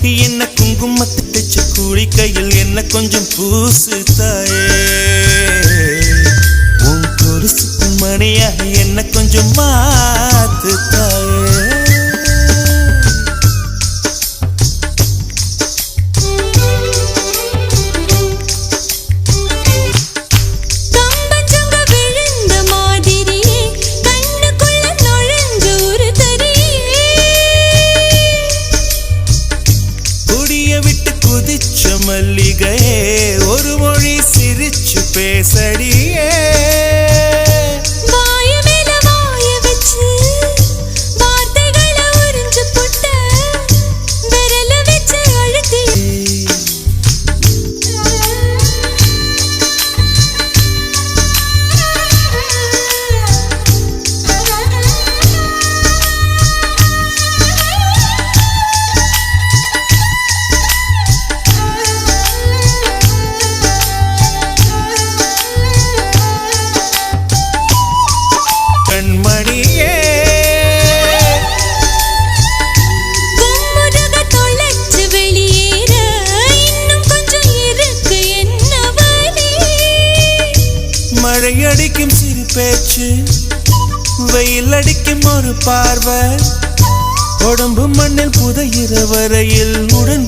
என்ன குங்குமத்து தச்ச கூலி கையில் என்ன கொஞ்சம் பூசு தாயே உன் கொலுசுக்கு மணியாக என்ன கொஞ்சம் மாத்து தாயே மல்லிகையே ஒரு மொழி சிரிச்சு பேசடியே வாய மேல வாய வச்சு வார்த்தைகளை உறிஞ்சு போட்ட விரல வச்சு அழுத்தி மழையடிக்கும் சிறு பேச்சு வெயில் அடிக்கும் ஒரு பார்வை உடம்பு மண்ணில் புதையிற வரையில் உடன்